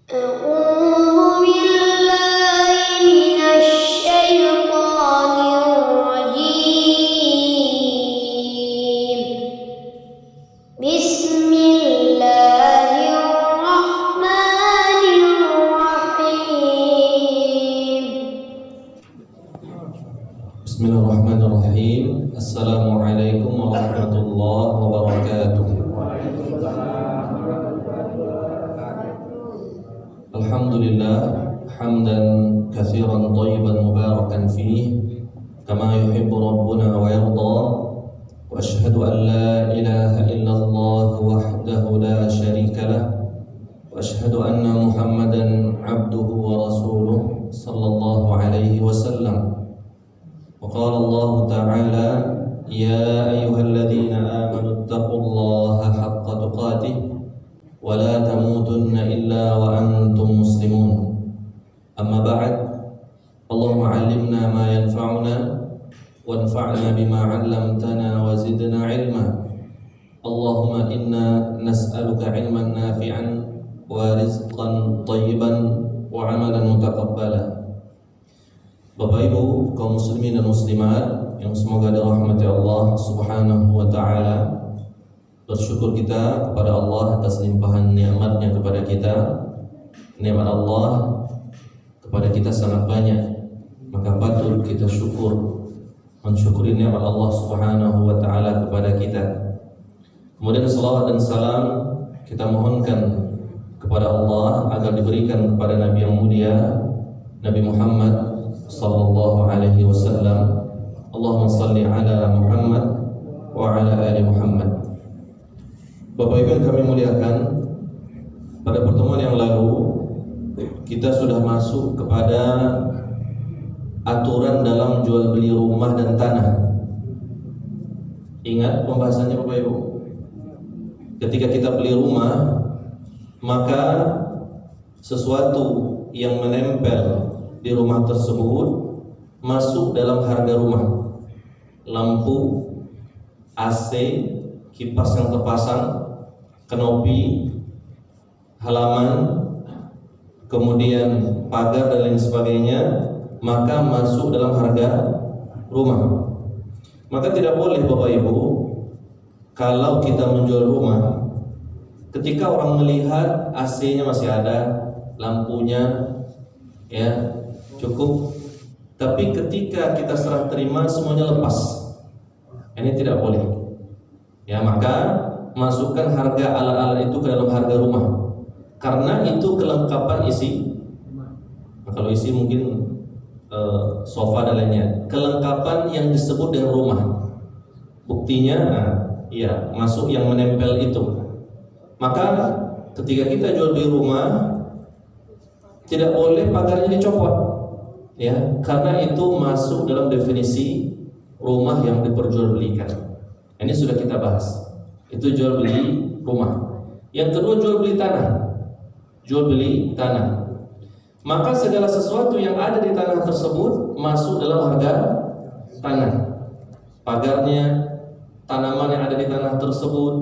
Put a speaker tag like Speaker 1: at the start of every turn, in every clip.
Speaker 1: أعوذ بالله من الشيطان الرجيم. بسم الله الرحمن الرحيم.
Speaker 2: Bismillahirrahmanirrahim. Assalamualaikum warahmatullahi wabarakatuh. Alhamdulillah hamdan katsiran thayyiban mubarakan fihi kama yuhibbu rabbuna wa yarda. Wa asyhadu an la ilaha illallah wahdahu la syarika lah. Wa asyhadu anna Muhammadan abduhu wa rasuluh sallallahu alaihi wasallam. وقال الله تعالى يا أيها الذين آمنوا اتقوا الله حق تقاته ولا تموتن إلا وأنتم مسلمون أما بعد اللهم علمنا ما ينفعنا وانفعنا بما علمتنا وزدنا علما اللهم إنا نسألك علما نافعا ورزقا طيبا وعملا متقبلا. Bapak Ibu kaum muslimin dan muslimat yang semoga dirahmati Allah Subhanahu wa taala. Bersyukur kita kepada Allah atas limpahan nikmatnya kepada kita. Nikmat Allah kepada kita sangat banyak, maka patut kita mensyukuri nikmat Allah Subhanahu wa taala kepada kita. Kemudian salawat dan salam kita mohonkan kepada Allah agar diberikan kepada Nabi yang mulia Nabi Muhammad sallallahu alaihi wasallam. Allahumma salli ala Muhammad wa ala ali Muhammad. Bapak Ibu yang kami muliakan, pada pertemuan yang lalu kita sudah masuk kepada aturan dalam jual beli rumah dan tanah. Ingat pembahasannya Bapak Ibu? Ketika kita beli rumah, maka sesuatu yang menempel di rumah tersebut masuk dalam harga rumah. Lampu, AC, kipas yang terpasang, kanopi, halaman, kemudian pagar dan lain sebagainya, maka masuk dalam harga rumah. Maka tidak boleh Bapak Ibu, kalau kita menjual rumah, ketika orang melihat AC-nya masih ada, lampunya ya cukup, tapi ketika kita serah terima semuanya lepas, ini tidak boleh. Ya, maka masukkan harga alat-alat itu ke dalam harga rumah, karena itu kelengkapan isi. Nah, kalau isi mungkin sofa dan lainnya, kelengkapan yang disebut dengan rumah. Buktinya, ya masuk yang menempel itu. Maka ketika kita jual beli rumah, tidak boleh pagarnya dicopot. Ya, karena itu masuk dalam definisi rumah yang diperjualbelikan. Ini sudah kita bahas. Itu jual beli rumah. Yang kedua jual beli tanah. Jual beli tanah. Maka segala sesuatu yang ada di tanah tersebut masuk dalam harga tanah. Pagarnya, tanaman yang ada di tanah tersebut,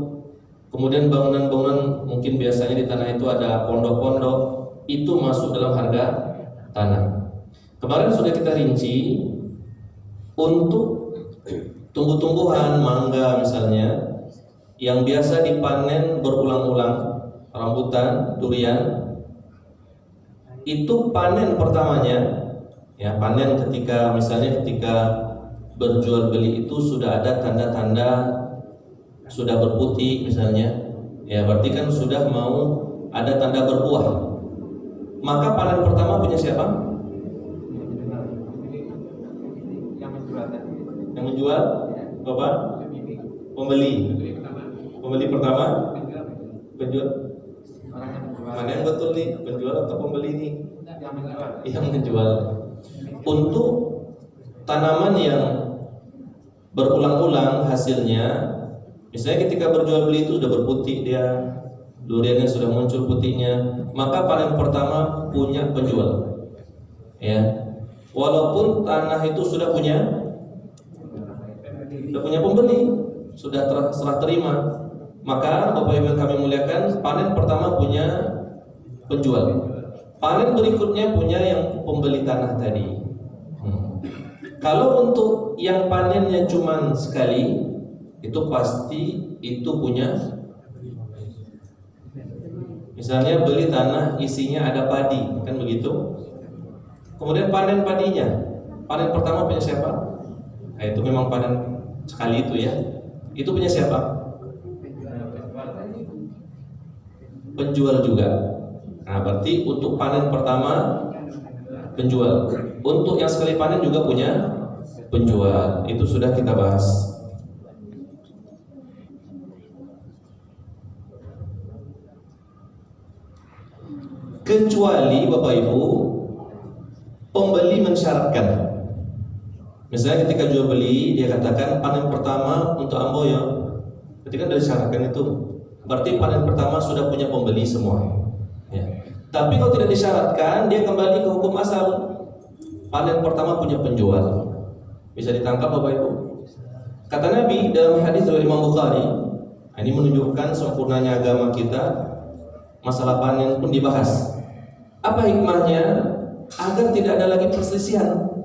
Speaker 2: kemudian bangunan-bangunan mungkin biasanya di tanah itu ada pondok-pondok, itu masuk dalam harga tanah. Kemarin sudah kita rinci untuk tumbuh-tumbuhan mangga misalnya yang biasa dipanen berulang-ulang, rambutan, durian, itu panen pertamanya, ya panen ketika misalnya ketika berjual beli itu sudah ada tanda-tanda sudah berputih misalnya, ya berarti kan sudah mau ada tanda berbuah. Maka panen pertama punya siapa? Yang menjual Bapak? Pembeli pertama? Penjual? Mana yang betul nih? Penjual atau pembeli nih? Yang menjual. Untuk tanaman yang berulang-ulang hasilnya, misalnya ketika berjual beli itu sudah berputih dia, duriannya sudah muncul putihnya, maka panen pertama punya penjual. Ya. Walaupun tanah itu sudah punya pembeli, sudah serah terima, maka Bapak Ibu yang kami muliakan, panen pertama punya penjual. Panen berikutnya punya yang pembeli tanah tadi. Kalau untuk yang panennya cuma sekali, itu pasti itu punya. Misalnya beli tanah isinya ada padi, kan begitu. Kemudian panen padinya, panen pertama punya siapa? Nah, itu memang panen sekali itu ya. Itu punya siapa? Penjual juga. Nah, berarti untuk panen pertama penjual. Untuk yang sekali panen juga punya penjual. Itu sudah kita bahas. Kecuali Bapak Ibu pembeli mensyaratkan. Misalnya ketika jual beli dia katakan panen pertama untuk ambo ya. Ketika dari syaratkan itu berarti panen pertama sudah punya pembeli semua ya. Tapi kalau tidak disyaratkan dia kembali ke hukum asal. Panen pertama punya penjual. Bisa ditangkap Bapak Ibu. Kata Nabi dalam hadis dari Imam Bukhari, ini menunjukkan sempurnanya agama kita. Masalah panen pun dibahas. Apa hikmahnya? Agar tidak ada lagi perselisihan.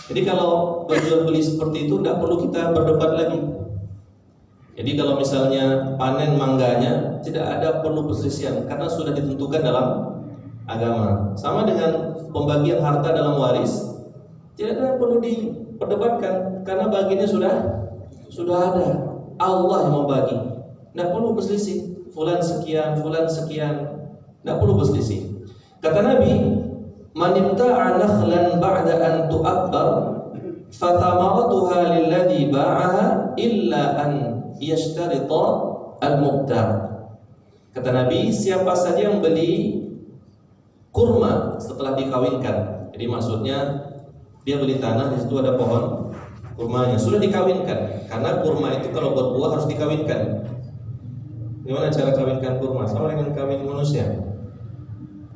Speaker 2: Jadi kalau berjual beli seperti itu tidak perlu kita berdebat lagi. Jadi kalau misalnya panen mangganya tidak ada perlu perselisihan karena sudah ditentukan dalam agama. Sama dengan pembagian harta dalam waris, tidak ada perlu diperdebatkan karena bagiannya sudah ada. Allah yang mau bagi. Tidak perlu berselisih. Fulan sekian, tidak perlu berselisih. Kata Nabi, man ibta'a nakhlan ba'da an tu'abbar fathamaratuha lilladhi ba'aha illa an yashtarita al-mubtar. Kata Nabi, siapa saja yang beli kurma setelah dikawinkan. Jadi maksudnya dia beli tanah, di situ ada pohon kurmanya, sudah dikawinkan. Karena kurma itu kalau berbuah harus dikawinkan. Gimana cara kawinkan kurma? Sama dengan kawin manusia.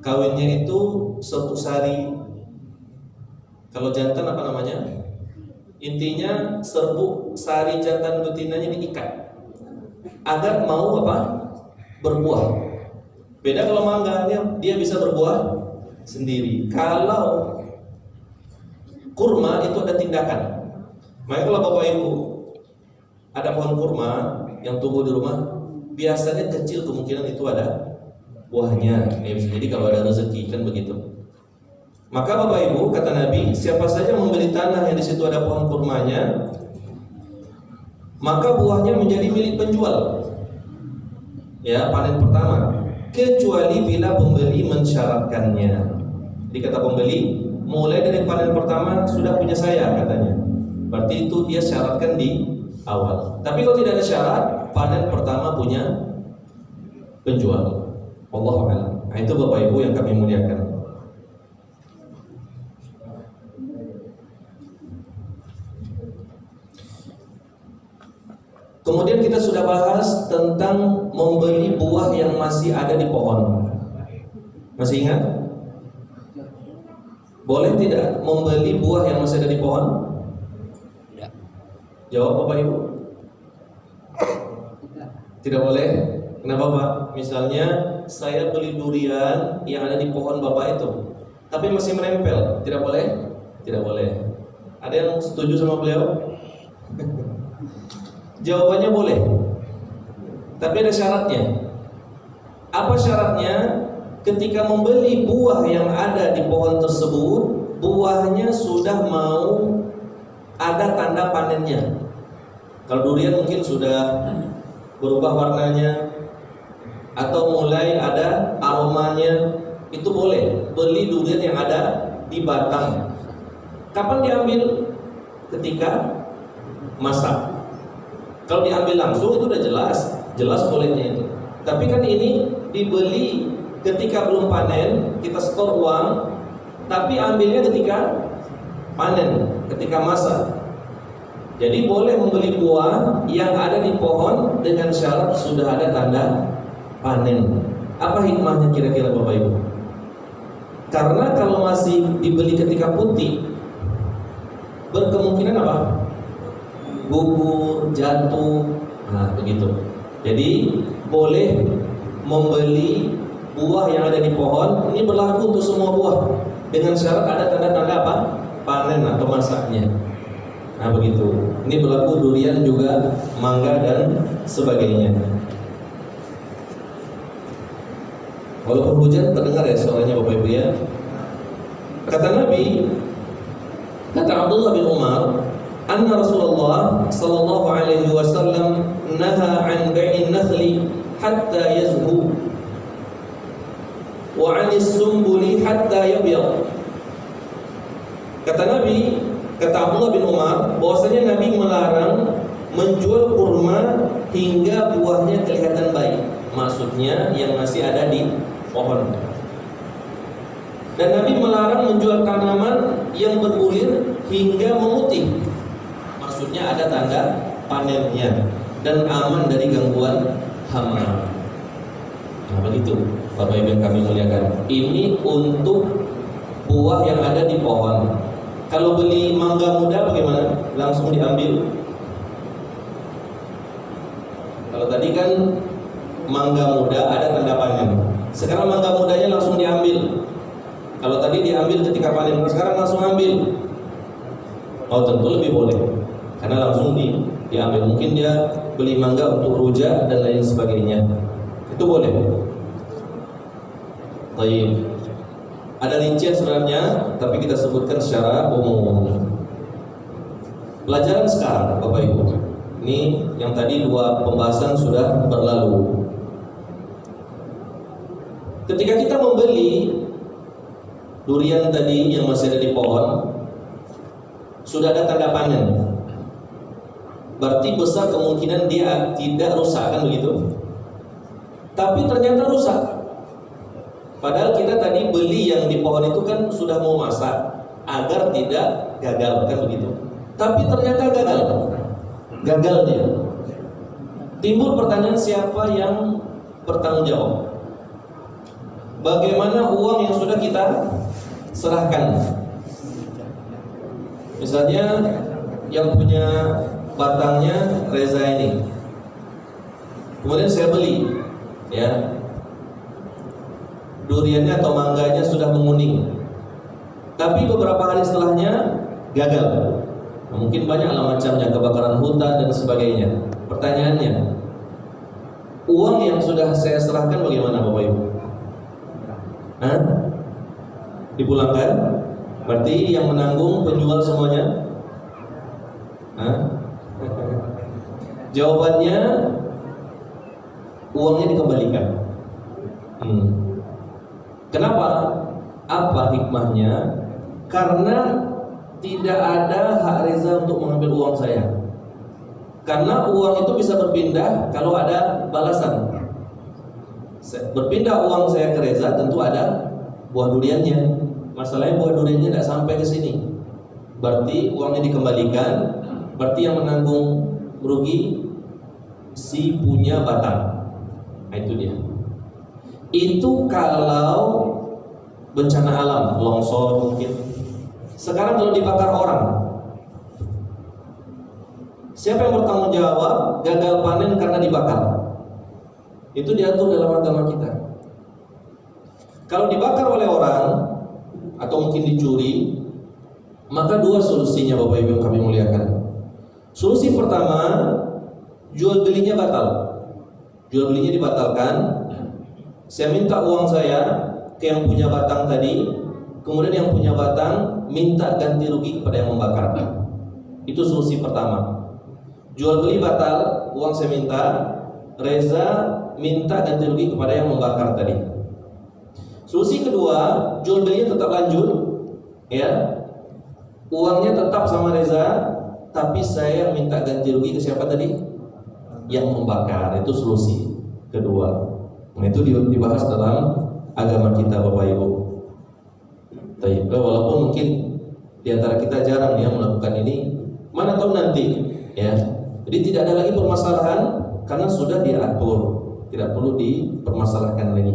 Speaker 2: Kawinnya itu 1 sari. Kalau jantan apa namanya? Intinya serbuk sari jantan betinanya diikat agar mau apa? Berbuah. Beda kalau mangganya dia bisa berbuah sendiri. Kalau kurma itu ada tindakan. Makanya kalau Bapak Ibu ada pohon kurma yang tumbuh di rumah, biasanya kecil kemungkinan itu ada buahnya. Ya, bisa jadi kalau ada rezeki kan begitu. Maka Bapak Ibu kata Nabi, siapa saja membeli tanah yang di situ ada pohon kurmanya, maka buahnya menjadi milik penjual. Ya, panen pertama. Kecuali bila pembeli mensyaratkannya. Jadi kata pembeli, mulai dari panen pertama sudah punya saya katanya. Berarti itu dia syaratkan di awal. Tapi kalau tidak ada syarat, panen pertama punya penjual. Wallahu a'lam. Nah, itu Bapak Ibu yang kami muliakan. Kemudian kita sudah bahas tentang membeli buah yang masih ada di pohon. Masih ingat? Boleh tidak membeli buah yang masih ada di pohon? Tidak. Jawab Bapak Ibu. Tidak boleh. Kenapa Pak? Misalnya saya beli durian yang ada di pohon Bapak itu, tapi masih menempel, tidak boleh? Tidak boleh. Ada yang setuju sama beliau? Jawabannya boleh. Tapi ada syaratnya. Apa syaratnya? Ketika membeli buah yang ada di pohon tersebut, buahnya sudah mau ada tanda panennya. Kalau durian mungkin sudah berubah warnanya atau mulai ada aromanya, itu boleh beli durian yang ada di batang. Kapan diambil? Ketika masak. Kalau diambil langsung itu udah jelas bolehnya itu. Tapi kan ini dibeli ketika belum panen, kita setor uang, tapi ambilnya ketika panen, ketika masak. Jadi boleh membeli buah yang ada di pohon dengan syarat sudah ada tanda panen. Apa hikmahnya kira-kira Bapak Ibu? Karena kalau masih dibeli ketika putih, berkemungkinan apa? Gugur, jatuh, nah begitu. Jadi boleh membeli buah yang ada di pohon ini berlaku untuk semua buah dengan syarat ada tanda-tanda apa? Panen atau masaknya. Nah begitu. Ini berlaku durian juga, mangga dan sebagainya. Walaupun hujan terdengar ya suaranya Bapak Ibu ya. Kata Nabi, kata Abdullah bin Umar, anna Rasulullah sallallahu alaihi wasallam naha an bai'in nakhli hatta yazhu wa 'anis sumbuli hatta yabyad. Kata Nabi, kata Abdullah bin Umar, bahwasanya Nabi melarang menjual kurma hingga buahnya kelihatan baik. Maksudnya yang masih ada di pohon. Dan Nabi melarang menjual tanaman yang berbulir hingga memutih. Maksudnya ada tanda panennya dan aman dari gangguan hama. Nah begitu Bapak Ibu yang kami muliakan. Ini untuk buah yang ada di pohon. Kalau beli mangga muda bagaimana? Langsung diambil. Kalau tadi kan mangga muda ada tanda panen. Sekarang mangga mudanya langsung diambil. Kalau tadi diambil ketika panen, sekarang langsung ambil. Oh tentu lebih boleh, karena langsung diambil. Mungkin dia beli mangga untuk rujak dan lain sebagainya. Itu boleh. Baik. Ada rincian sebenarnya, tapi kita sebutkan secara umum. Pelajaran sekarang, Bapak Ibu. Ini yang tadi dua pembahasan sudah berlalu. Ketika kita membeli durian tadi yang masih ada di pohon, sudah ada tanda panen. Berarti besar kemungkinan dia tidak rusak, kan begitu? Tapi ternyata rusak. Padahal kita tadi beli yang di pohon itu kan sudah mau masak agar tidak gagal, kan begitu? Tapi ternyata gagal. Gagal dia. Timbul pertanyaan, siapa yang bertanggung jawab? Bagaimana uang yang sudah kita serahkan? Misalnya yang punya batangnya Reza ini, kemudian saya beli, ya, duriannya atau mangganya sudah menguning, tapi beberapa hari setelahnya gagal. Nah, mungkin banyaklah macamnya, kebakaran hutan dan sebagainya. Pertanyaannya, uang yang sudah saya serahkan bagaimana Bapak Ibu? Hah? Dipulangkan? Berarti yang menanggung penjual semuanya? Hah? Jawabannya, uangnya dikembalikan. Kenapa? Apa hikmahnya? Karena tidak ada hak Reza untuk mengambil uang saya. Karena uang itu bisa berpindah kalau ada balasan. Berpindah uang saya ke Reza, tentu ada buah duriannya. Masalahnya buah duriannya tidak sampai ke sini. Berarti uangnya dikembalikan. Berarti yang menanggung rugi si punya batang. Nah, itu dia. Itu kalau bencana alam, longsor mungkin. Sekarang kalau dibakar orang, siapa yang bertanggung jawab gagal panen karena dibakar? Itu diatur dalam agama kita. Kalau dibakar oleh orang atau mungkin dicuri, maka dua solusinya Bapak Ibu yang kami muliakan. Solusi pertama, jual belinya batal. Jual belinya dibatalkan. Saya minta uang saya ke yang punya batang tadi, kemudian yang punya batang minta ganti rugi kepada yang membakar. Itu solusi pertama. Jual beli batal, uang saya minta, Reza minta ganti rugi kepada yang membakar tadi. Solusi kedua, jual belinya tetap lanjut, ya. Uangnya tetap sama Reza, tapi saya minta ganti rugi ke siapa tadi? Yang membakar. Itu solusi kedua. Nah, itu dibahas dalam agama kita Bapak Ibu. Walaupun mungkin di antara kita jarang ya melakukan ini, mana tahu nanti, ya. Jadi tidak ada lagi permasalahan karena sudah diatur, tidak perlu dipermasalahkan lagi.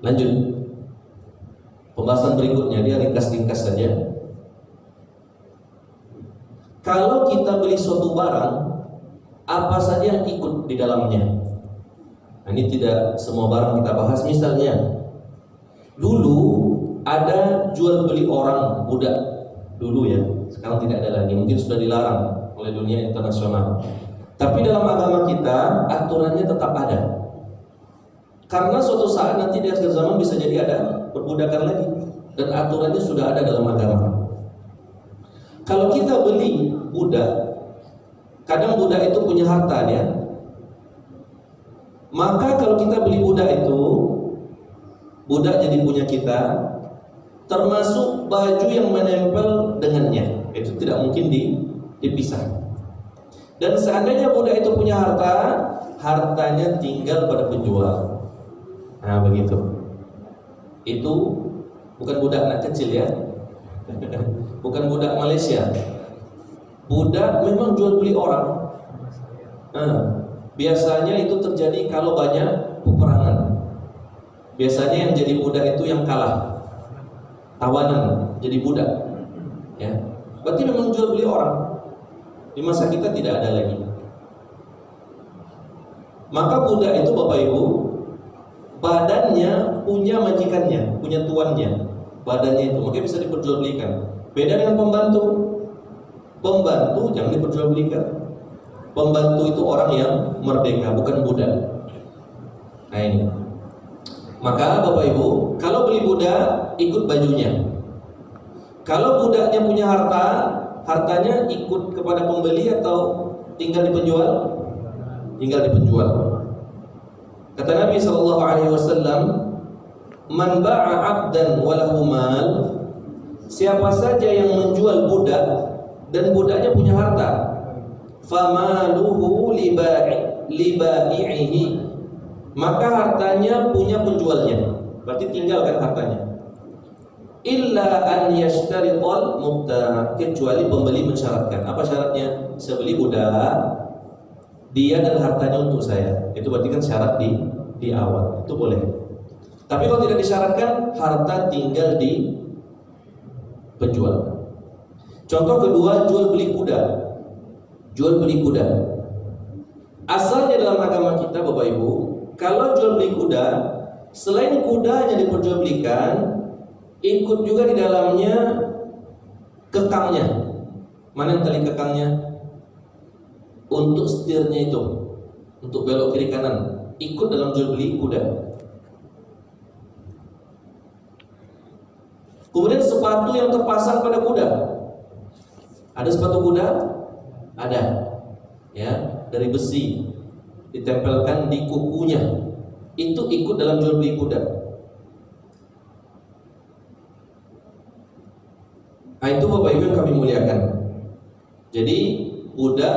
Speaker 2: Lanjut. Pembahasan berikutnya, dia ringkas-ringkas saja. Kalau kita beli suatu barang, apa saja yang ikut di dalamnya? Nah, ini tidak semua barang kita bahas. Misalnya, dulu ada jual beli orang budak dulu ya, sekarang tidak ada lagi, mungkin sudah dilarang oleh dunia internasional. Tapi dalam agama kita aturannya tetap ada. Karena suatu saat nanti di akhir zaman bisa jadi ada perbudakan lagi, dan aturannya sudah ada dalam agama. Kalau kita beli budak, kadang budak itu punya harta dia. Maka kalau kita beli budak itu, budak jadi punya kita, termasuk baju yang menempel dengannya, itu tidak mungkin dipisah. Dan seandainya budak itu punya harta, hartanya tinggal pada penjual. Nah begitu. Itu bukan budak anak kecil ya, bukan budak Malaysia. Budak memang jual beli orang. Nah, biasanya itu terjadi kalau banyak peperangan. Biasanya yang jadi budak itu yang kalah, tawanan jadi budak. Ya, berarti memang jual beli orang. Di masa kita tidak ada lagi. Maka budak itu Bapak Ibu, badannya punya majikannya, punya tuannya. Badannya itu makanya bisa diperjualbelikan. Beda dengan pembantu. Pembantu jangan diperjualbelikan. Pembantu itu orang yang merdeka, bukan budak. Nah ini. Maka Bapak Ibu, kalau beli budak ikut bajunya. Kalau budaknya punya harta, hartanya ikut kepada pembeli atau tinggal di penjual? Tinggal di penjual. Kata Nabi SAW, man ba'a 'abdan wa lahu mal, siapa saja yang menjual budak dan budaknya punya harta, famaluhu libai'ihi, maka hartanya punya penjualnya. Berarti tinggalkan hartanya. Illa an yashtariqal mubta', kecuali pembeli mensyaratkan. Apa syaratnya? Saya beli budak, dia dan hartanya untuk saya. Itu berarti kan syarat di awal. Itu boleh. Tapi kalau tidak disyaratkan, harta tinggal di penjual. Contoh kedua, jual beli kuda. Jual beli kuda. Asalnya dalam agama kita Bapak Ibu, kalau jual beli kuda, selain kudanya diperjualbelikan, ikut juga di dalamnya kekangnya. Mana yang tali kekangnya? Untuk setirnya itu, untuk belok kiri kanan, ikut dalam jual beli kuda. Kemudian sepatu yang terpasang pada kuda. Ada sepatu kuda? Ada. Ya, dari besi ditempelkan di kukunya. Itu ikut dalam jual beli kuda. Nah, itu Bapak Ibu yang kami muliakan. Jadi kuda.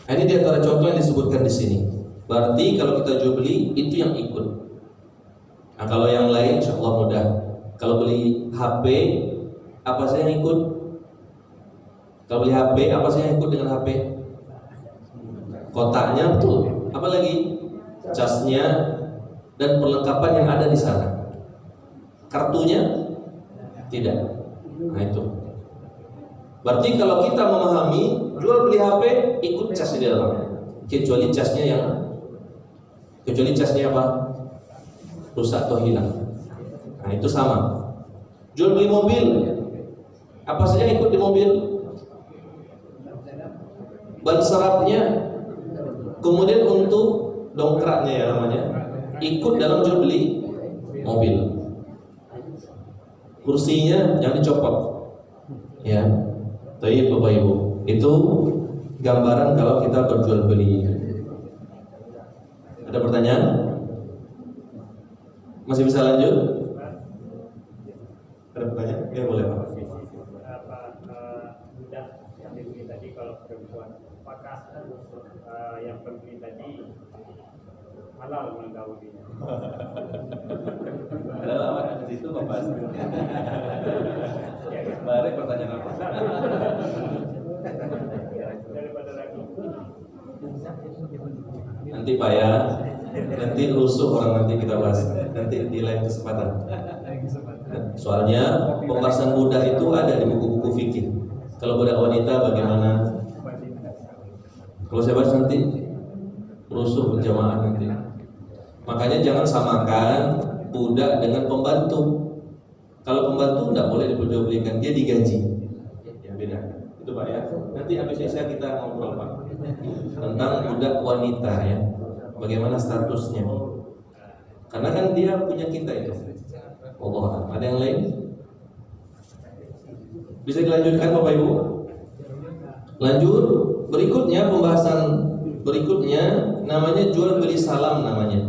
Speaker 2: Nah, ini di antara contoh yang disebutkan di sini. Berarti kalau kita jual beli itu yang ikut. Nah, kalau yang lain insya Allah mudah. Kalau beli HP, apa saja yang ikut? Kalau beli HP, apa saja yang ikut dengan HP? Kotaknya betul. Apa lagi? Casnya dan perlengkapan yang ada di sana. Kartunya tidak. Nah itu. Berarti kalau kita memahami jual beli HP ikut cas di dalam, kecuali casnya apa? Rusak atau hilang. Nah itu sama. Jual beli mobil, apa saja ikut di mobil? Ban serapnya, kemudian untuk dongkraknya ya namanya, ikut dalam jual beli mobil. Kursinya yang dicopot. Ya. Baik Bapak Ibu, itu gambaran kalau kita berjual beli. Ada pertanyaan? Masih bisa lanjut? Ada pertanyaan? Ya boleh Pak.
Speaker 3: Budak yang dibeli tadi kalau perempuan, apakah yang pembeli tadi halal menggauli?
Speaker 2: Ada lamaran di situ Bapak. Mari pertanyaan apa? Nanti Pak ya, nanti rusuh orang, nanti kita bahas nanti di lain kesempatan. Soalnya pembahasan budak itu ada di buku-buku fikih. Kalau budak wanita bagaimana? Kalau saya bahas nanti rusuh berjamaah nanti. Makanya jangan samakan budak dengan pembantu. Kalau pembantu tidak boleh diperjualbelikan, dia digaji. Ya beda. Itu Pak ya. Nanti habis Isya kita ngobrol Pak tentang budak wanita ya. Bagaimana statusnya? Karena kan dia punya kita itu. Allah. Ada yang lain? Bisa dilanjutkan Bapak Ibu? Lanjut. Berikutnya pembahasan berikutnya namanya jual beli salam namanya.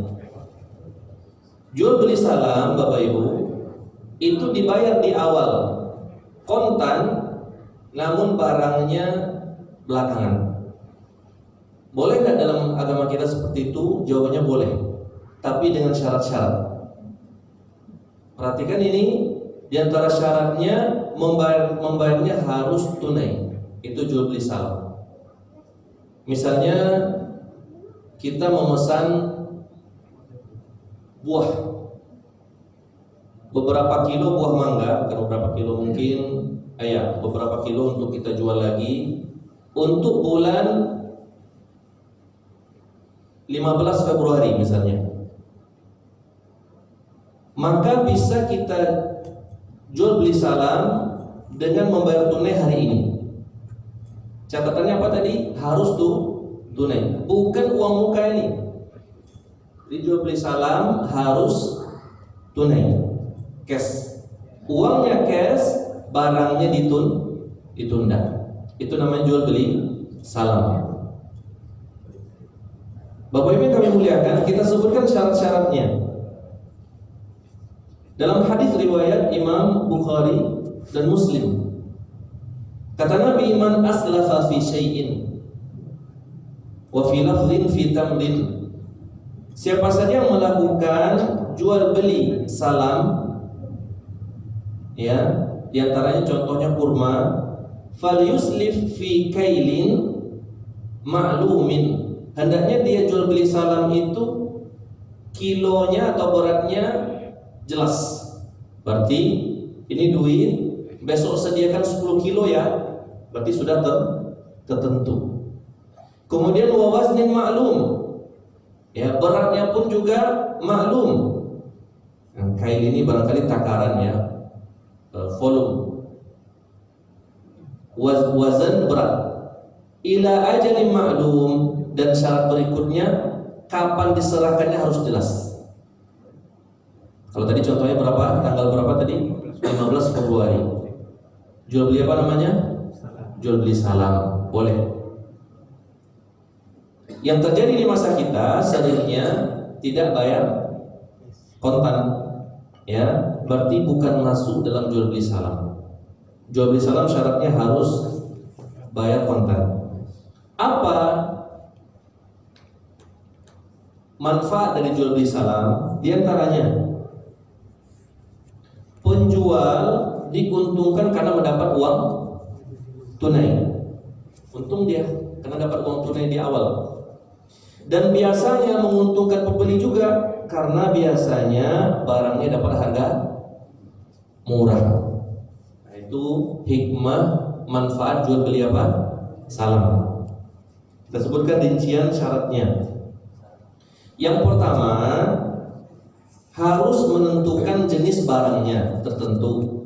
Speaker 2: Jual beli salam Bapak Ibu itu dibayar di awal kontan, namun barangnya belakangan. Boleh nggak dalam agama kita seperti itu? Jawabannya boleh, tapi dengan syarat-syarat. Perhatikan ini, diantara syaratnya membayarnya harus tunai. Itu jual beli salam. Misalnya kita memesan buah, beberapa kilo buah mangga, bukan beberapa kilo mungkin, beberapa kilo untuk kita jual lagi untuk bulan 15 Februari misalnya. Maka bisa kita jual beli salam dengan membayar tunai hari ini. Catatannya apa tadi? Harus tunai, bukan uang muka ini. Dijual beli salam harus tunai, cash. Uangnya cash, barangnya ditunda. Itu namanya jual beli salam. Bapak Ibu yang kami muliakan, kita sebutkan syarat-syaratnya. Dalam hadis riwayat Imam Bukhari dan Muslim, kata Nabi, man aslafa fi syai'in wa fi lafdhin fi tamrin. Siapa saja yang melakukan jual beli salam, ya, diantaranya contohnya kurma, fal yuslif fi kailin ma'lumin. Hendaknya dia jual beli salam itu kilonya atau beratnya jelas. Berarti ini duit, besok sediakan 10 kilo ya, berarti sudah tertentu. Kemudian wa waznin ma'lum, ya, beratnya pun juga maklum. Kail ini barangkali takaran ya, volume. Wazan berat. Ila ajalin ma'lum, dan syarat berikutnya kapan diserahkannya harus jelas. Kalau tadi contohnya berapa? Tanggal berapa tadi? 15 Februari. Jual beli apa namanya? Jual beli salam. Boleh. Yang terjadi di masa kita seringnya tidak bayar kontan, ya, berarti bukan masuk dalam jual beli salam. Jual beli salam syaratnya harus bayar kontan. Apa manfaat dari jual beli salam? Di antaranya penjual diuntungkan karena mendapat uang tunai. Untung dia karena dapat uang tunai di awal. Dan biasanya menguntungkan pembeli juga karena biasanya barangnya dapat harga murah. Nah, itu hikmah manfaat jual beli apa? Salam. Kita sebutkan rincian syaratnya. Yang pertama, harus menentukan jenis barangnya tertentu.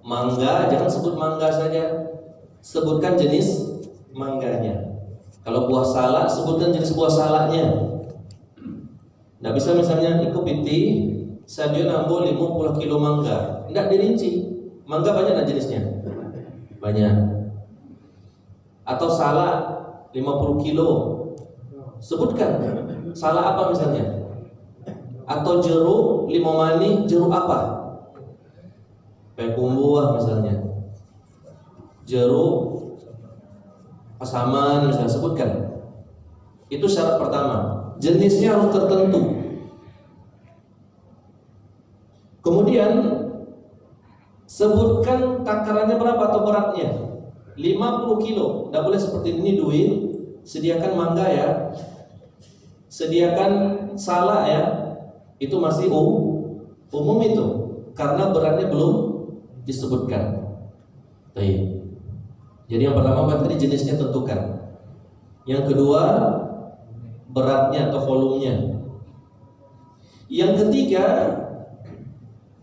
Speaker 2: Mangga, jangan sebut mangga saja, sebutkan jenis mangganya. Kalau buah salak, sebutkan jenis buah salaknya. Nggak bisa misalnya ikut piti, saya nambo 50 kilo mangga. Nggak dirinci. Mangga banyak nggak jenisnya? Banyak. Atau salak 50 kilo, sebutkan salak apa misalnya. Atau jeruk 5 mani, jeruk apa? Pekumbuah misalnya. Jeruk pasaman misalnya, sebutkan. Itu syarat pertama. Jenisnya harus tertentu. Kemudian sebutkan takarannya berapa atau beratnya. 50 kilo. Tidak boleh seperti ini duit. Sediakan mangga ya, sediakan salak ya. Itu masih umum itu, karena beratnya belum disebutkan. Baik. Jadi yang pertama tadi jenisnya tentukan. Yang kedua, beratnya atau volumenya. Yang ketiga,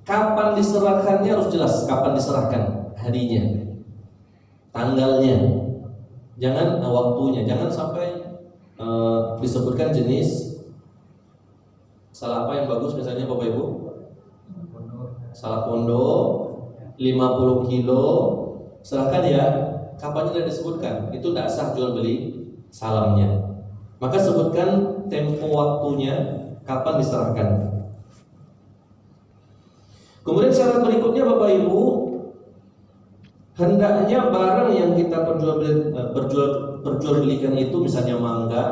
Speaker 2: kapan diserahkannya harus jelas, kapan diserahkan, harinya, tanggalnya, jangan waktunya, jangan sampai disebutkan jenis salah apa yang bagus, misalnya Bapak Ibu, salah pondok 50 kilo, serahkan ya, kapannya tidak disebutkan, itu tidak sah jual beli salamnya. Maka sebutkan tempo waktunya, kapan diserahkan. Kemudian syarat berikutnya Bapak Ibu, hendaknya barang yang kita perjualbelikan itu, misalnya mangga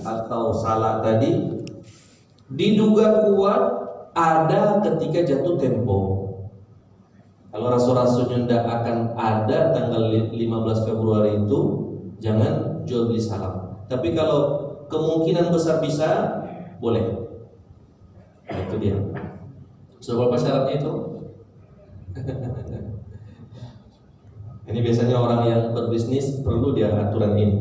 Speaker 2: atau salak tadi, diduga kuat ada ketika jatuh tempo. Kalau rasul-rasulnya tidak akan ada tanggal 15 Februari itu, jangan jual beli salam. Tapi kalau kemungkinan besar bisa, boleh. Nah, itu dia. Sudah berapa syaratnya itu? Ini biasanya orang yang berbisnis perlu dia aturan ini.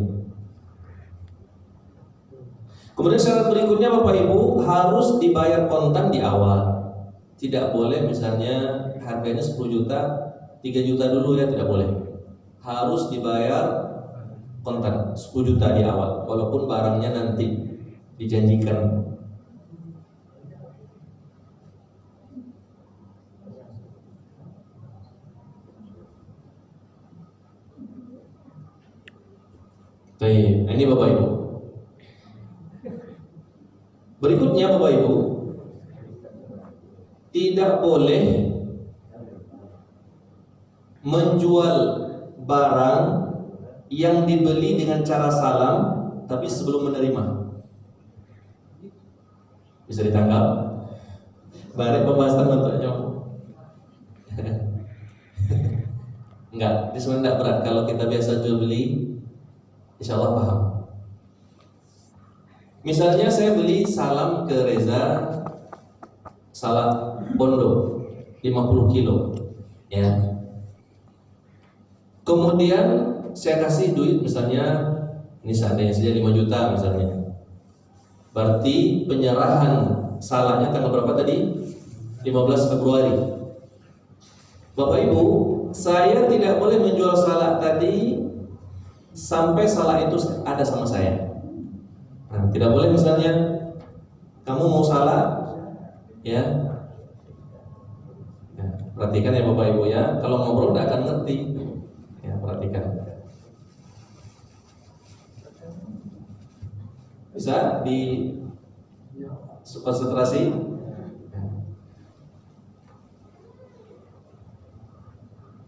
Speaker 2: Kemudian syarat berikutnya Bapak Ibu, harus dibayar kontan di awal. Tidak boleh misalnya harganya 10 juta, 3 juta dulu ya, tidak boleh. Harus dibayar kontan 10 juta di awal, walaupun barangnya nanti dijanjikan. Baik, ini Bapak Ibu. Berikutnya Bapak Ibu, tidak boleh menjual barang yang dibeli dengan cara salam tapi sebelum menerima. Bisa ditangkap? Balik pembahasan bentuknya. Enggak, ini sebenarnya tidak berat. Kalau kita biasa jual beli, insya Allah paham. Misalnya saya beli salam ke Reza, salam bondo 50 kilo, ya. Kemudian saya kasih duit, misalnya ini seandainya saja 5 juta misalnya. Berarti penyerahan salahnya tanggal berapa tadi? 15 Februari. Bapak Ibu, saya tidak boleh menjual salah tadi sampai salah itu ada sama saya. Nah, tidak boleh misalnya kamu mau salah, ya. Perhatikan ya Bapak Ibu ya, kalau ngobrol tidak akan ngerti. Ya, perhatikan. Bisa di konsentrasi.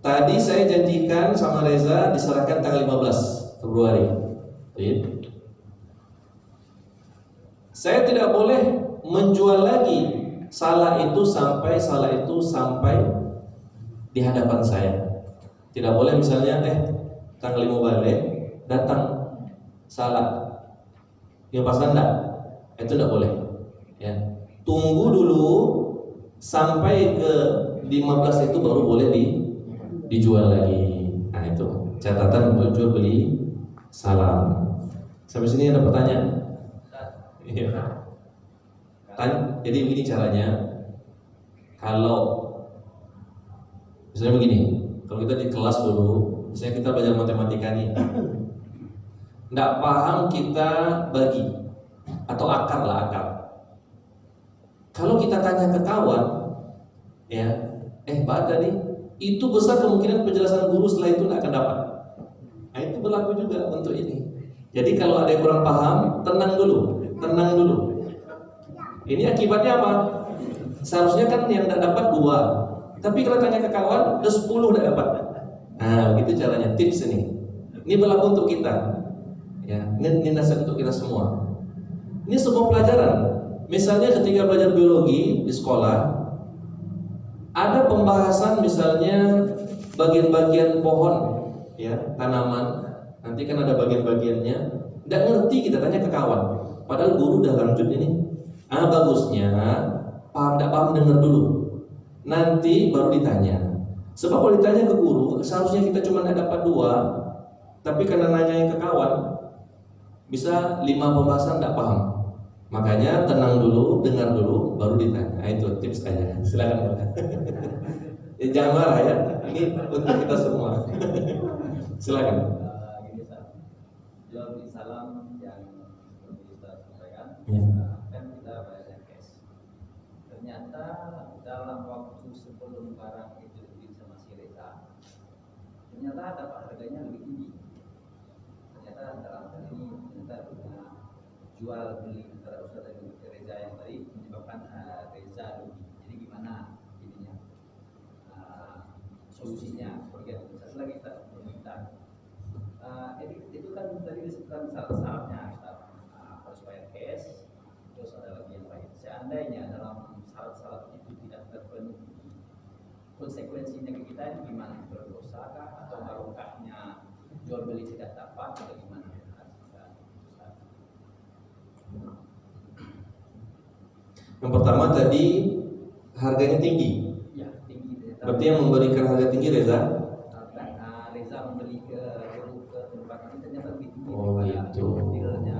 Speaker 2: Tadi saya janjikan sama Reza diserahkan tanggal 15 Februari. Saya tidak boleh menjual lagi salah itu sampai di hadapan saya. Tidak boleh misalnya tanggal 5 balik datang salah. Ya pas enggak? Itu tidak boleh. Ya. Tunggu dulu sampai ke 15 itu baru boleh dijual lagi. Nah, itu catatan untuk jual beli salam. Sampai sini ada pertanyaan? Iya. Jadi begini caranya. Kalau misalnya begini, kalau kita di kelas dulu, misalnya kita belajar matematika nih, nggak paham kita bagi atau akar lah akar. Kalau kita tanya ke kawan, ya, Pak tadi itu besar kemungkinan penjelasan guru setelah itu nggak akan dapat. Nah, itu berlaku juga untuk ini. Jadi kalau ada yang kurang paham, tenang dulu. Ini akibatnya apa? Seharusnya kan yang tidak dapat 2, tapi kalau tanya ke kawan, udah 10 tidak dapat. Nah, begitu caranya, tips ini. Ini berlaku untuk kita. Ya, ini nasihat untuk kita semua. Ini semua pelajaran. Misalnya ketika belajar biologi di sekolah, ada pembahasan misalnya bagian-bagian pohon, ya, tanaman. Nanti kan ada bagian-bagiannya. Tidak ngerti kita tanya ke kawan. Padahal guru udah lanjut ini. Bagusnya paham tidak paham dengar dulu. Nanti baru ditanya. Sebab kalau ditanya ke guru, seharusnya kita cuma dapat 2, tapi karena nanya ke kawan, bisa 5 pembahasan tidak paham. Makanya tenang dulu, dengar dulu, baru ditanya. Nah, itu tips aja. Silakan. Ya, jangan marah ya. Ini untuk kita semua. Silakan.
Speaker 4: Gini Ustaz, jual beli salam yang seperti Ustaz sampaikan,
Speaker 2: Ya.
Speaker 4: kan kita bayarnya cash. Ternyata dalam waktu sebelum barang itu dibeli sama si Reza, ternyata dapat harganya lebih tinggi. Ternyata dalam hal ini ternyata jual beli antara Ustaz dan Reza yang tadi menyebabkan Reza rugi. Jadi gimana ininya? Solusinya seperti yang Ustaz lagi kita meminta. Itu kan tadi disebutkan syarat-syaratnya Ustaz. Harus bayar cash, terus ada lagi yang lain. Seandainya dalam syarat-syarat itu tidak terpenuhi, konsekuensinya ke kita ini gimana? Berdosa kah atau barokahnya jual beli tidak dapat atau gimana?
Speaker 2: Yang pertama tadi harganya tinggi.
Speaker 4: Ya, tinggi.
Speaker 2: Berarti yang memberikan harga tinggi Reza.
Speaker 4: Reza membeli ke tempat ini ternyata lebih tinggi.
Speaker 2: Oh gitu.
Speaker 4: Dealernya.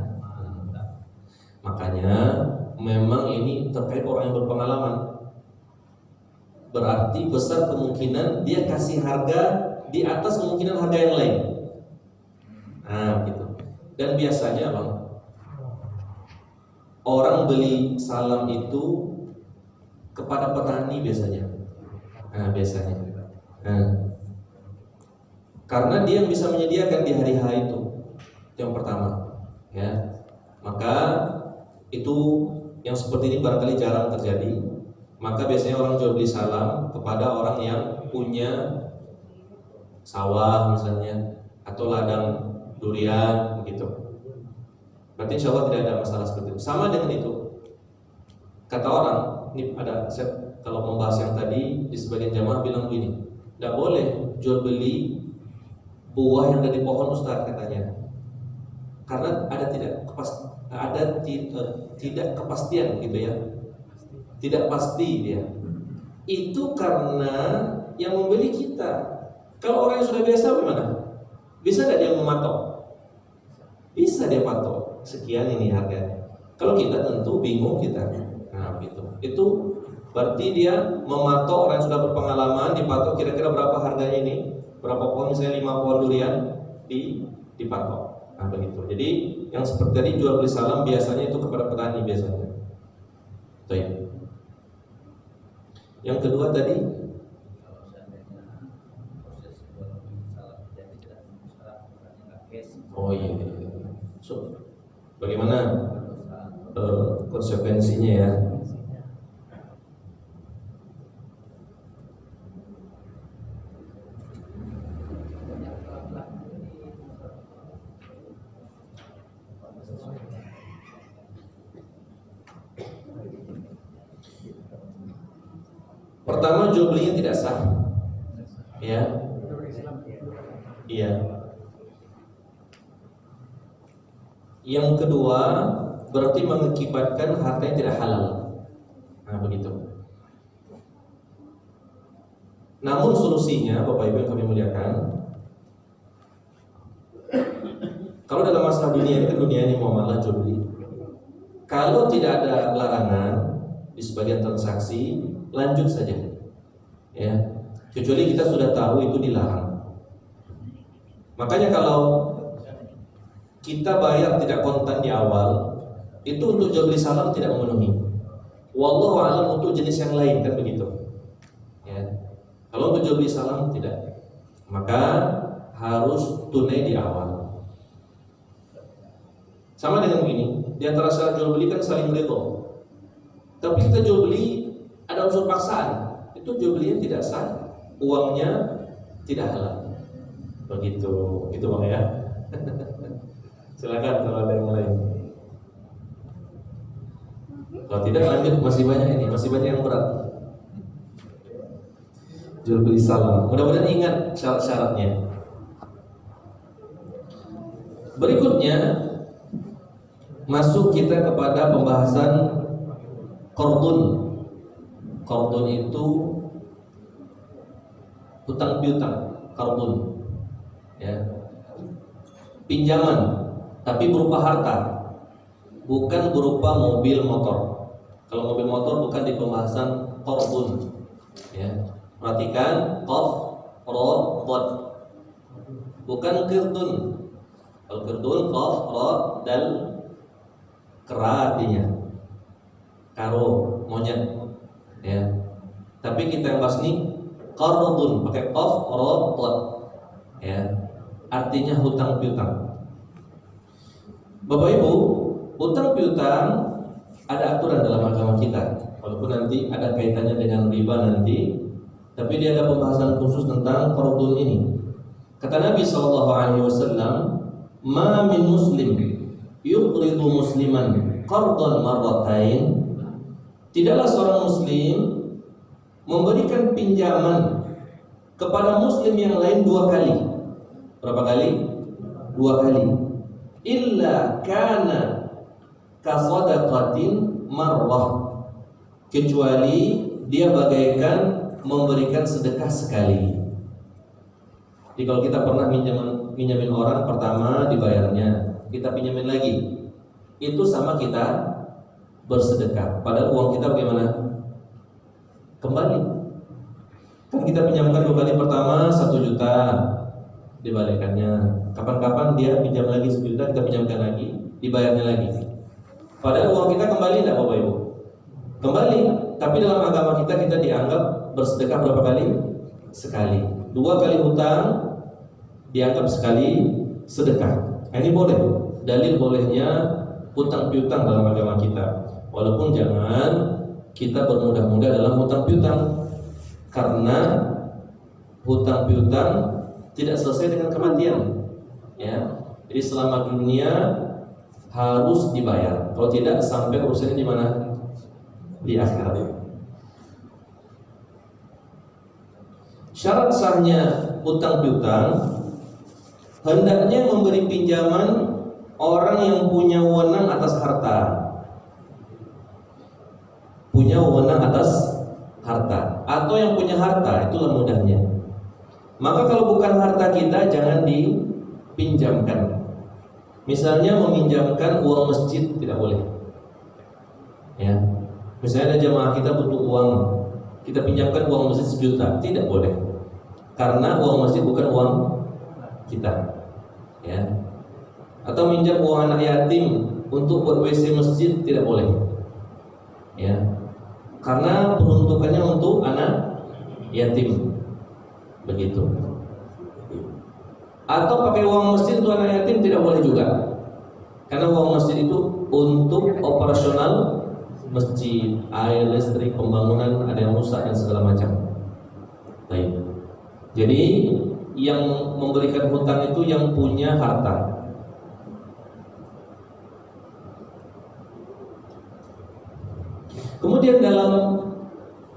Speaker 2: Makanya memang ini terkait orang yang berpengalaman. Berarti besar kemungkinan dia kasih harga di atas kemungkinan harga yang lain. Nah gitu. Dan biasanya bang, orang beli salam itu kepada petani biasanya. Nah biasanya. Nah, karena dia yang bisa menyediakan di hari H itu yang pertama, ya. Maka itu yang seperti ini barangkali jarang terjadi. Maka biasanya orang jual beli salam kepada orang yang punya sawah misalnya atau ladang durian begitu. Berarti insya Allah tidak ada masalah seperti itu. Sama dengan itu, kata orang, ini ada kalau membahas yang tadi di sebagian jamaah bilang begini, tidak boleh jual beli buah yang dari pohon Ustaz katanya, karena tidak kepastian gitu ya, tidak pasti dia. Itu karena yang membeli kita. Kalau orang yang sudah biasa bagaimana? Bisa tidak dia mematok? Bisa dia patok. Sekian ini harganya. Kalau kita tentu bingung kita. Nah, gitu. Itu berarti dia mematok orang yang sudah berpengalaman, dipatok kira-kira berapa harganya ini? Berapa pohon, misalnya 5 pohon durian dipatok. Nah, begitu. Jadi yang seperti tadi jual beli salam biasanya itu kepada petani biasanya. Baik. Yang kedua tadi
Speaker 4: Kalau seandainya proses jual beli salam jadi tidak memenuhi syarat, misalnya nggak cash.
Speaker 2: oh iya. So, bagaimana konsekuensinya ya? Pertama, jual belinya tidak sah. Ya. Iya. Yang kedua, berarti mengakibatkan harta yang tidak halal. Nah, begitu. Namun solusinya, Bapak Ibu yang kami muliakan, kalau dalam masalah dunia ini kan dunia ini muamalah jual beli. Kalau tidak ada larangan di sebagian transaksi, lanjut saja. Ya. Kecuali kita sudah tahu itu dilarang. Makanya kalau kita bayar tidak kontan di awal, itu untuk jual beli salam tidak memenuhi. Wallahu a'lam untuk jenis yang lain kan begitu. Ya. Kalau untuk jual beli salam tidak, maka harus tunai di awal. Sama dengan begini, di antara syarat jual beli kan saling ridho. Tapi kita jual beli ada unsur paksaan, itu jual belinya tidak sah, uangnya tidak halal. Begitu, gitu Bang ya. Silakan kalau ada yang lain. Kalau tidak lanjut, masih banyak ini, masih banyak yang berat. Jual beli salam. Mudah-mudahan ingat syarat-syaratnya. Berikutnya masuk kita kepada pembahasan qardun. Qardun itu hutang piutang, qardun. Ya. Pinjaman tapi berupa harta. bukan berupa mobil motor. Kalau mobil motor bukan di pembahasan qardun. Ya. Perhatikan qaf, ra, dad. Bukan qirdun. Kalau qirdun qaf, ra, dal, kera artinya karo, monyet. Ya. Tapi kita yang bahas ini qardun pakai qaf, ra, dad. Ya. Artinya hutang piutang. Bapak Ibu, hutang piutang ada aturan dalam agama kita. Walaupun nanti ada kaitannya dengan riba nanti, tapi dia ada pembahasan khusus tentang qardun ini. Kata Nabi SAW, "Ma min muslim yuqridu musliman qardan marratain." Tidaklah seorang muslim memberikan pinjaman kepada muslim yang lain 2 kali. Berapa kali? 2 kali. Illa kana kasadaqatin marrah, kecuali dia bagaikan memberikan sedekah sekali. Jadi kalau kita pernah minjamin orang, pertama dibayarnya, kita pinjamin lagi, itu sama kita bersedekah. Padahal uang kita bagaimana? Kembali. Kan kita pinjamkan 2 kali, pertama 1 juta, dibalikannya. Kapan-kapan dia pinjam lagi 1 juta, kita pinjamkan lagi, dibayarnya lagi. Padahal uang kita kembali tidak Bapak Ibu? Kembali. Tapi dalam agama kita dianggap bersedekah berapa kali? Sekali. 2 kali hutang dianggap sekali sedekah. Ini boleh. Dalil bolehnya hutang piutang dalam agama kita. Walaupun jangan kita bermudah-mudah dalam hutang piutang, karena hutang piutang tidak selesai dengan kematian. Ya, jadi selama dunia harus dibayar. Kalau tidak, sampai urusannya di mana? Di akhirat. Syarat sahnya hutang piutang, hendaknya memberi pinjaman orang yang punya wewenang atas harta. Punya wewenang atas harta, atau yang punya harta, itulah mudahnya. Maka kalau bukan harta kita, jangan dipinjamkan. Misalnya meminjamkan uang masjid tidak boleh. Ya. Misalnya ada jamaah kita butuh uang, kita pinjamkan uang masjid 1 juta, tidak boleh. Karena uang masjid bukan uang kita. Ya. Atau minjam uang anak yatim untuk buat WC masjid, tidak boleh. Ya. Karena peruntukannya untuk anak yatim. Begitu. Atau pakai uang masjid untuk anak yatim, tidak boleh juga. Karena uang masjid itu untuk operasional masjid, air, listrik, pembangunan, ada yang rusak dan segala macam. Baik. Jadi yang memberikan hutang itu yang punya harta. Kemudian dalam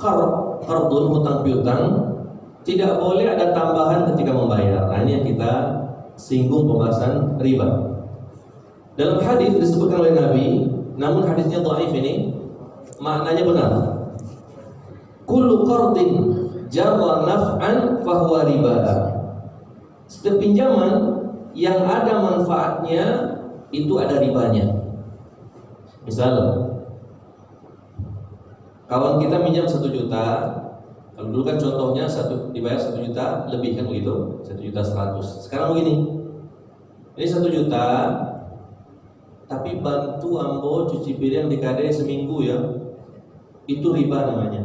Speaker 2: qardun, hutang piutang, tidak boleh ada tambahan ketika membayar. Nah, ini yang kita singgung pembahasan riba. Dalam hadis disebutkan oleh Nabi, namun hadisnya dhaif ini, maknanya benar. Kullu qardin jarra naf'an fahuwa riba. Setiap pinjaman yang ada manfaatnya itu ada ribanya. Misal, kawan kita minjam 1 juta. Kalau dulu kan contohnya dibayar 1 juta lebih kan begitu, 1.100.000. Sekarang begini, ini 1 juta, tapi bantu ambo cuci piring di kade seminggu ya, itu riba namanya,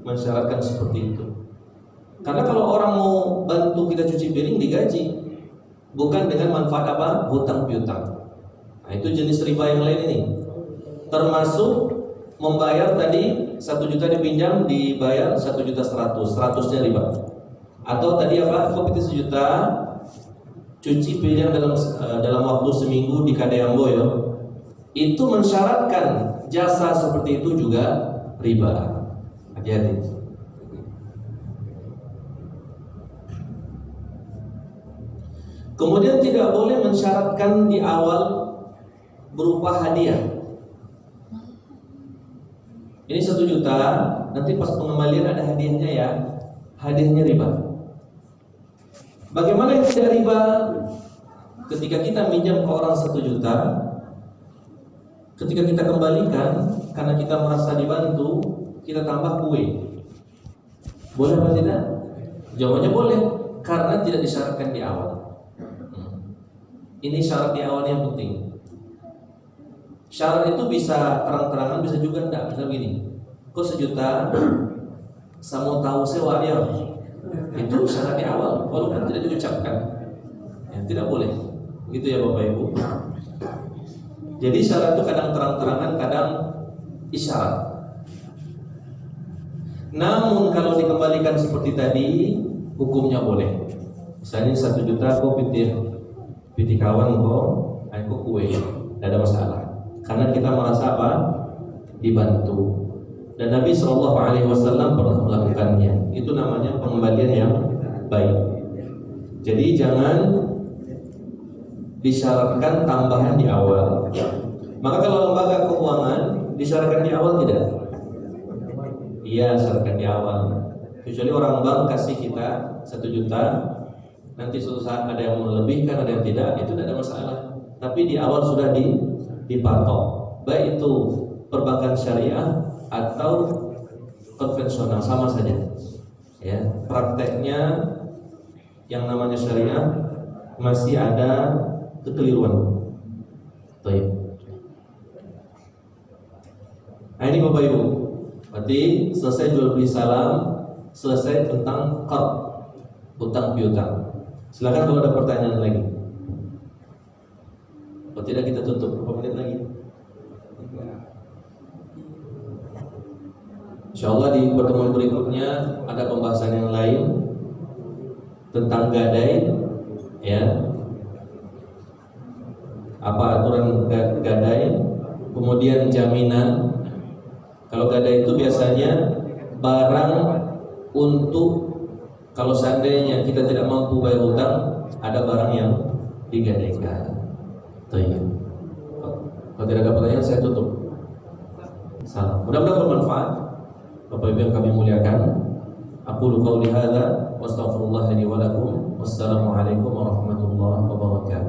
Speaker 2: mensyaratkan seperti itu. Karena kalau orang mau bantu kita cuci piring digaji, bukan dengan manfaat apa? Hutang piutang. Nah, itu jenis riba yang lain ini, termasuk membayar tadi 1 juta dipinjam, dibayar 1.100.000, 100-nya riba. Atau tadi apa? Kopi 1 juta, cuci piring dalam waktu seminggu di Kadayamboyo, itu mensyaratkan jasa seperti itu juga riba. Hati-hati. Kemudian tidak boleh mensyaratkan di awal berupa hadiah. Ini 1 juta, nanti pas pengembalian ada hadiahnya ya. Hadiahnya riba. Bagaimana yang tidak riba? Ketika kita minjam ke orang 1 juta, Ketika kita kembalikan, karena kita merasa dibantu, kita tambah kue. Boleh atau tidak? Jawabannya boleh, karena tidak disyaratkan di awal. Ini syarat di awal yang penting. Syarat itu bisa terang-terangan, bisa juga enggak. Misal begini, kok 1 juta, saya mau tahu sewa ya. Itu syarat di awal, walaupun tidak diucapkan. Ya, tidak boleh. Gitu ya Bapak Ibu. Jadi syarat itu kadang terang-terangan, kadang isyarat. Namun kalau dikembalikan seperti tadi, hukumnya boleh. Misalnya 1 juta kok piti kawan kok, aku kue, tidak ada masalah. Karena kita merasa apa? Dibantu. Dan Nabi SAW pernah melakukannya. Itu namanya pengembalian yang baik. Jadi jangan disyaratkan tambahan di awal. Maka kalau lembaga keuangan disyaratkan di awal tidak? Iya, syaratkan di awal. Kecuali orang bank kasih kita 1 juta, nanti suatu saat ada yang melebihkan, ada yang tidak, itu tidak ada masalah. Tapi di awal sudah dipatok. Baik itu perbankan syariah atau konvensional, sama saja. Ya, prakteknya yang namanya syariah masih ada kekeliruan. Baik. Nah ini Bapak Ibu, berarti selesai jual beli salam, selesai tentang qard, hutang piutang. Silakan kalau ada pertanyaan lagi. Kalau tidak kita tutup, berapa menit lagi? Insyaallah di pertemuan berikutnya ada pembahasan yang lain tentang gadai, ya. Apa aturan gadai, kemudian jaminan. Kalau gadai itu biasanya barang untuk kalau seandainya kita tidak mampu bayar hutang, ada barang yang digadaikan. Kalau tidak ada pertanyaan saya tutup. Salam. Mudah-mudahan bermanfaat. Bapak Ibu yang kami muliakan. Aqulu qauli hadza wa astaghfirullah li wa lakum. Wassalamualaikum warahmatullahi wabarakatuh.